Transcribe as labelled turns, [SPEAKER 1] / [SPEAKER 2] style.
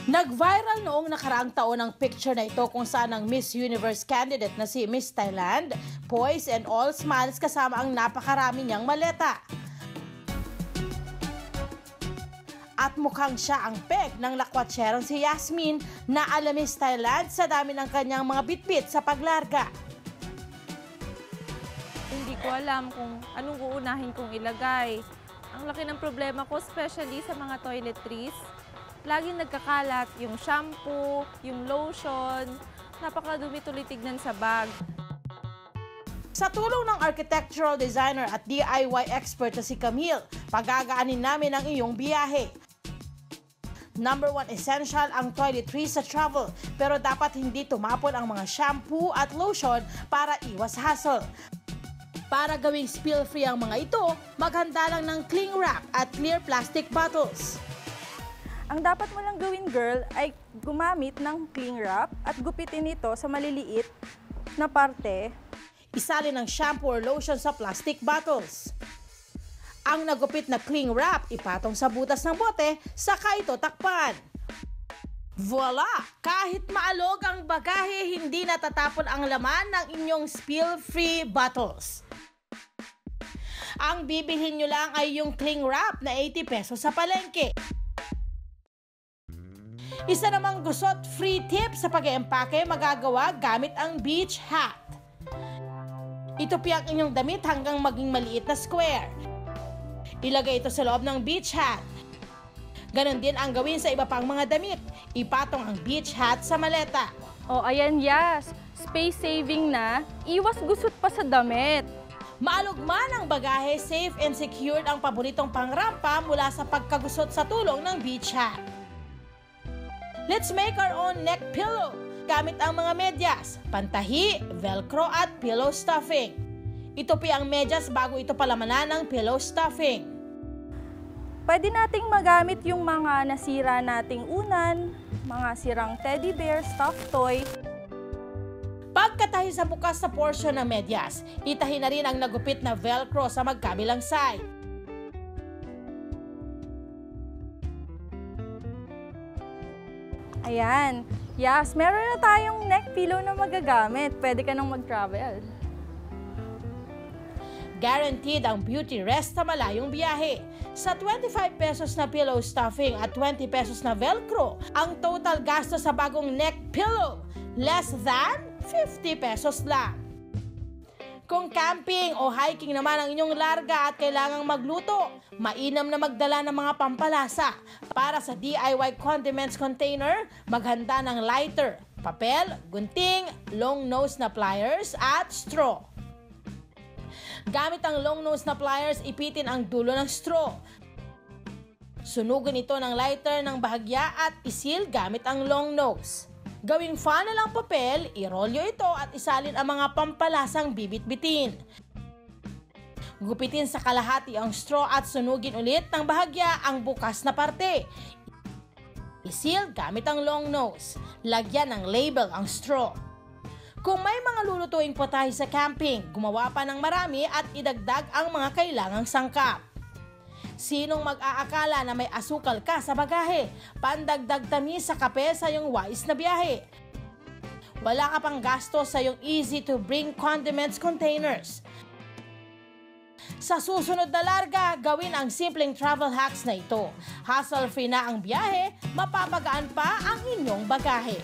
[SPEAKER 1] Nag-viral noong nakaraang taon ang picture na ito kung saan ang Miss Universe candidate na si Miss Thailand, poised and all smiles kasama ang napakarami niyang maleta. At mukhang siya ang peg ng lakwatserong si Yasmin na ala Miss Thailand sa dami ng kanyang mga bitbit sa paglarga.
[SPEAKER 2] Hindi ko alam kung anong uunahin kong ilagay. Ang laki ng problema ko, especially sa mga toiletries. Laging nagkakalat yung shampoo, yung lotion, napakadumi tuloy tignan sa bag.
[SPEAKER 1] Sa tulong ng architectural designer at DIY expert na si Camille, pagagaanin namin ang iyong biyahe. Number 1 essential ang toiletries sa travel, pero dapat hindi tumapon ang mga shampoo at lotion para iwas hassle. Para gawing spill-free ang mga ito, maghanda lang ng cling wrap at clear plastic bottles.
[SPEAKER 3] Ang dapat mo lang gawin, girl, ay gumamit ng cling wrap at gupitin ito sa maliliit na parte.
[SPEAKER 1] Isalin ang shampoo or lotion sa plastic bottles. Ang nagupit na cling wrap, ipatong sa butas ng bote, saka ito takpan. Voila! Kahit maalog ang bagahe, hindi natatapon ang laman ng inyong spill-free bottles. Ang bibilhin nyo lang ay yung cling wrap na 80 pesos sa palengke. Isa namang gusot free tip sa pag-eempake magagawa gamit ang beach hat. Ito ang inyong damit hanggang maging maliit na square. Ilagay ito sa loob ng beach hat. Ganon din ang gawin sa iba pang mga damit. Ipatong ang beach hat sa maleta.
[SPEAKER 3] O ayan, Yas. Space saving na, iwas gusot pa sa damit.
[SPEAKER 1] Maalog man ang bagahe, safe and secured ang paboritong pangrampa mula sa pagkagusot sa tulong ng beach hat. Let's make our own neck pillow gamit ang mga medyas, pantahi, velcro at pillow stuffing. Ito ang medyas bago ito palamanan ng pillow stuffing.
[SPEAKER 3] Pwede nating magamit yung mga nasira nating unan, mga sirang teddy bear, stuffed toy.
[SPEAKER 1] Pagkatahi sa bukas sa portion ng medyas, itahi na rin ang nagupit na velcro sa magkabilang side.
[SPEAKER 3] Ayan. Yes, meron na tayong neck pillow na magagamit. Pwede ka nang mag-travel.
[SPEAKER 1] Guaranteed ang beauty rest sa malayong biyahe. Sa 25 pesos na pillow stuffing at 20 pesos na velcro, ang total gasto sa bagong neck pillow, less than 50 pesos lang. Kung camping o hiking naman ang inyong larga at kailangang magluto, mainam na magdala ng mga pampalasa. Para sa DIY condiments container, maghanda ng lighter, papel, gunting, long nose na pliers at straw. Gamit ang long nose na pliers, ipitin ang dulo ng straw. Sunugan ito ng lighter ng bahagya at isil gamit ang long nose. Gawing funnel ang papel, irolyo ito at isalin ang mga pampalasang bibit-bitin. Gupitin sa kalahati ang straw at sunugin ulit ng bahagya ang bukas na parte. Isil gamit ang long nose. Lagyan ng label ang straw. Kung may mga lulutuing potahe sa camping, gumawa pa ng marami at idagdag ang mga kailangang sangkap. Sinong mag-aakala na may asukal ka sa bagahe? Pandagdag tamis sa kape sa iyong wais na biyahe. Wala ka pang gasto sa iyong easy-to-bring condiments containers. Sa susunod na larga, gawin ang simpleng travel hacks na ito. Hassle-free na ang biyahe, mapapagaan pa ang inyong bagahe.